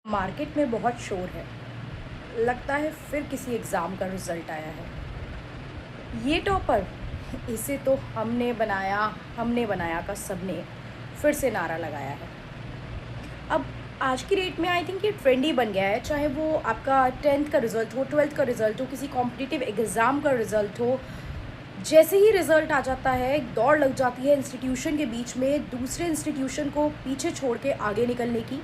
Market में बहुत शोर है। लगता है फिर किसी एग्ज़ाम का रिज़ल्ट आया है। ये टॉपर, इसे तो हमने बनाया का सबने फिर से नारा लगाया है। अब आज की डेट में आई थिंक ये ट्रेंड ही बन गया है, चाहे वो आपका 10th का रिज़ल्ट हो, 12th का रिज़ल्ट हो, किसी कॉम्पिटिटिव एग्ज़ाम का रिज़ल्ट हो। जैसे ही रिज़ल्ट आ जाता है, एक दौड़ लग जाती है इंस्टीट्यूशन के बीच में दूसरे इंस्टीट्यूशन को पीछे छोड़ के आगे निकलने की।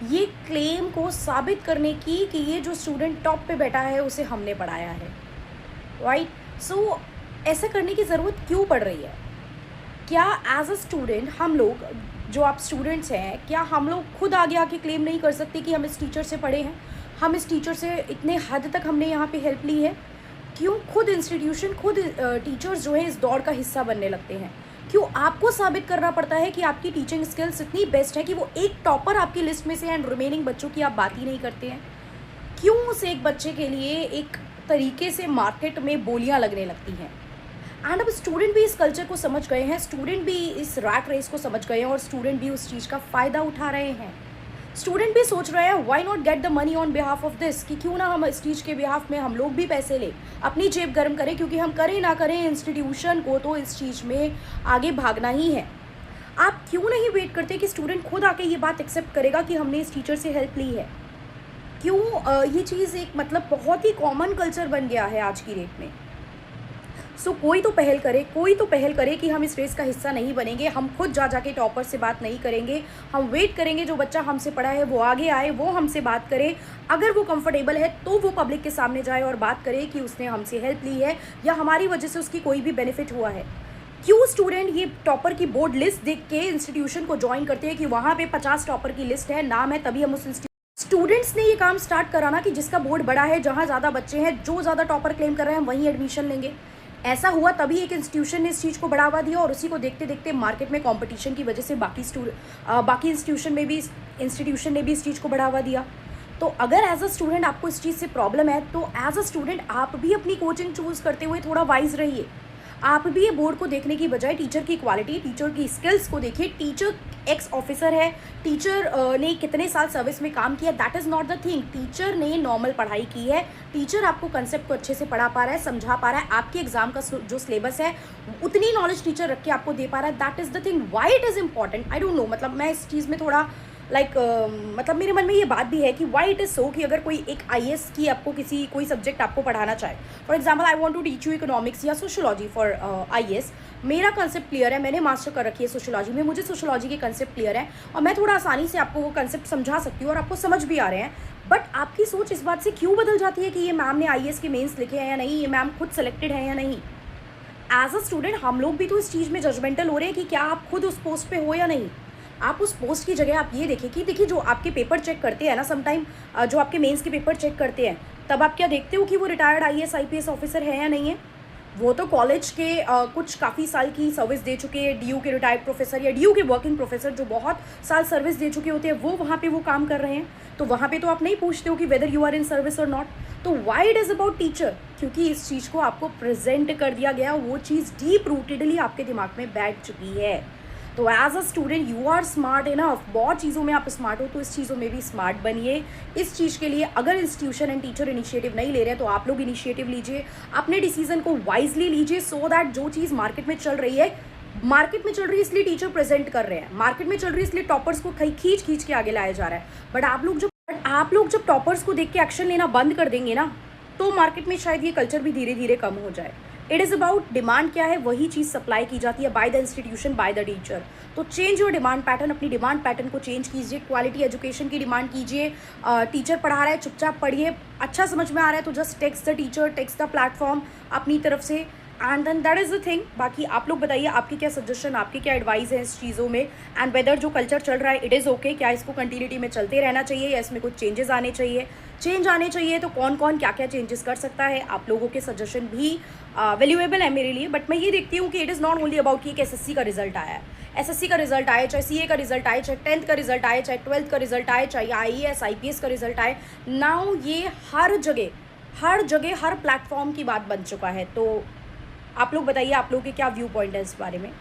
ये क्लेम को साबित करने की कि ये जो स्टूडेंट टॉप पे बैठा है उसे हमने पढ़ाया है, राइट? सो ऐसा करने की ज़रूरत क्यों पड़ रही है? क्या एज अ स्टूडेंट हम लोग, जो आप स्टूडेंट्स हैं, क्या हम लोग खुद आगे आके क्लेम नहीं कर सकते कि हम इस टीचर से पढ़े हैं, हम इस टीचर से इतने हद तक हमने यहाँ पे हेल्प ली है? क्यों खुद इंस्टीट्यूशन, खुद टीचर्स जो हैं इस दौड़ का हिस्सा बनने लगते हैं? क्यों आपको साबित करना पड़ता है कि आपकी टीचिंग स्किल्स इतनी बेस्ट है कि वो एक टॉपर आपकी लिस्ट में से एंड रिमेनिंग बच्चों की आप बात ही नहीं करते हैं? क्यों उस एक बच्चे के लिए एक तरीके से मार्केट में बोलियां लगने लगती हैं? एंड अब स्टूडेंट भी इस कल्चर को समझ गए हैं, स्टूडेंट भी इस रैट रेस को समझ गए हैं और स्टूडेंट भी उस चीज़ का फ़ायदा उठा रहे हैं। स्टूडेंट भी सोच रहे हैं why not get the money on behalf of this, कि क्यों ना हम इस चीज़ के बिहाफ में हम लोग भी पैसे लें, अपनी जेब गर्म करें, क्योंकि हम करें ना करें इंस्टीट्यूशन को तो इस चीज़ में आगे भागना ही है। आप क्यों नहीं वेट करते कि स्टूडेंट खुद आके ये बात एक्सेप्ट करेगा कि हमने इस टीचर से हेल्प ली है? क्यों ये चीज़ एक मतलब बहुत ही कॉमन कल्चर बन गया है आज की डेट में? सो कोई तो पहल करे, कोई तो पहल करे कि हम इस रेस का हिस्सा नहीं बनेंगे, हम खुद जा जाके टॉपर से बात नहीं करेंगे, हम वेट करेंगे जो बच्चा हमसे पढ़ा है वो आगे आए, वो हमसे बात करे। अगर वो कंफर्टेबल है तो वो पब्लिक के सामने जाए और बात करे कि उसने हमसे हेल्प ली है या हमारी वजह से उसकी कोई भी बेनिफिट हुआ है। क्यों स्टूडेंट ये टॉपर की बोर्ड लिस्ट देख के इंस्टीट्यूशन को ज्वाइन करते हैं कि वहाँ पे 50 टॉपर की लिस्ट है, नाम है, तभी हम उस स्टूडेंट्स ने ये काम स्टार्ट करा ना कि जिसका बोर्ड बड़ा है, जहाँ ज़्यादा बच्चे हैं, जो ज़्यादा टॉपर क्लेम कर रहे हैं, हम वहीं एडमिशन लेंगे। ऐसा हुआ तभी एक इंस्टीट्यूशन ने इस चीज़ को बढ़ावा दिया और उसी को देखते देखते मार्केट में कंपटीशन की वजह से बाकी इंस्टीट्यूशन ने भी इस चीज़ को बढ़ावा दिया। तो अगर एज अ स्टूडेंट आपको इस चीज़ से प्रॉब्लम है तो एज अ स्टूडेंट आप भी अपनी कोचिंग चूज़ करते हुए थोड़ा वाइज रहिए। आप भी ये बोर्ड को देखने की बजाय टीचर की क्वालिटी, टीचर की स्किल्स को देखिए। टीचर एक्स ऑफिसर है, टीचर ने कितने साल सर्विस में काम किया, that is not the thing. Teacher ने नॉर्मल पढ़ाई की है, टीचर आपको कंसेप्ट को अच्छे से पढ़ा पा रहा है, समझा पा रहा है, आपके एग्जाम का जो सिलेबस है उतनी नॉलेज टीचर रख के आपको दे पा रहा है, that is the thing. Y it is important, I don't know. मतलब मैं इस चीज़ में थोड़ा मतलब मेरे मन में ये बात भी है कि वाई इट इज़ सो, कि अगर कोई एक आईएएस की आपको कोई सब्जेक्ट आपको पढ़ाना चाहे, for example I want to teach you economics या सोशियोलॉजी फॉर आईएएस। मेरा कंसेप्ट क्लियर है, मैंने मास्टर कर रखी है सोशियोलॉजी में, मुझे सोशियोलॉजी के कंसेप्ट क्लियर है और मैं थोड़ा आसानी से आपको वो कंसेप्ट समझा सकती हूँ और आपको समझ भी आ रहे हैं। बट आपकी सोच इस बात से क्यों बदल जाती है कि ये मैम ने आईएएस के मेंस लिखे हैं या नहीं, ये मैम खुद सेलेक्टेड है या नहीं? एज अ स्टूडेंट हम लोग भी तो इस चीज़ में जजमेंटल हो रहे हैं कि क्या आप खुद उस पोस्ट पे हो या नहीं। आप उस पोस्ट की जगह आप ये देखिए कि देखिए जो आपके पेपर चेक करते हैं ना, समटाइम जो आपके मेंस के पेपर चेक करते हैं, तब आप क्या देखते हो कि वो रिटायर्ड आईएएस आईपीएस ऑफिसर है या नहीं है? वो तो कॉलेज के कुछ काफ़ी साल की सर्विस दे चुके हैं, डीयू के रिटायर्ड प्रोफेसर या डीयू के वर्किंग प्रोफेसर जो बहुत साल सर्विस दे चुके होते हैं, वो वहाँ पे वो काम कर रहे हैं। तो वहाँ पे तो आप नहीं पूछते हो कि whether you are in service और नॉट। तो why it is about teacher? क्योंकि इस चीज़ को आपको प्रेजेंट कर दिया गया, वो चीज़ डीप रूटेडली आपके दिमाग में बैठ चुकी है। तो as a student you are smart enough, बहुत चीज़ों में आप स्मार्ट हो तो इस चीज़ों में भी स्मार्ट बनिए। इस चीज़ के लिए अगर इंस्टीट्यूशन एंड टीचर इनिशिएटिव नहीं ले रहे हैं तो आप लोग इनिशिएटिव लीजिए, अपने डिसीजन को वाइजली लीजिए, सो दैट जो चीज़ मार्केट में चल रही है इसलिए टीचर प्रेजेंट कर रहे हैं, मार्केट में चल रही है इसलिए टॉपर्स को खींच खींच के आगे लाया जा रहा है। बट आप लोग जब टॉपर्स को देख के एक्शन लेना बंद कर देंगे ना, तो मार्केट में शायद ये कल्चर भी धीरे धीरे कम हो जाए। इट इज़ अबाउट डिमांड क्या है, वही चीज़ सप्लाई की जाती है by the institution, by the teacher. तो चेंज योर डिमांड पैटर्न, अपनी डिमांड पैटर्न को चेंज कीजिए, क्वालिटी एजुकेशन की डिमांड कीजिए। टीचर पढ़ा रहा है, चुपचाप पढ़िए, अच्छा समझ में आ रहा है तो just text the teacher, text the platform अपनी तरफ से, and then that is the thing. बाकी आप लोग बताइए आपकी क्या सजेशन, आपकी क्या एडवाइस है इस चीज़ों में, एंड वेदर जो कल्चर चल रहा है इट इज़ ओके, क्या इसको कंटिन्यूटी में चलते रहना चाहिए या इसमें कुछ चेंजेस आने चाहिए? चेंज आने चाहिए तो कौन कौन क्या क्या चेंजेस कर सकता है? आप लोगों के सजेशन भी वैल्यूएबल है मेरे लिए। बट मैं ये देखती हूँ कि it is not only about कि एक एसएससी का रिजल्ट आया है, एसएससी का रिजल्ट आए, चाहे सीए का रिजल्ट आए, चाहे 10th का रिजल्ट आए, चाहे 12th का रिजल्ट आए, चाहे आईएएस आईपीएस का रिजल्ट आए, नाउ ये हर जगह हर प्लेटफॉर्म की बात बन चुका है। तो आप लोग बताइए आप लोगों के क्या व्यू पॉइंट है इस बारे में।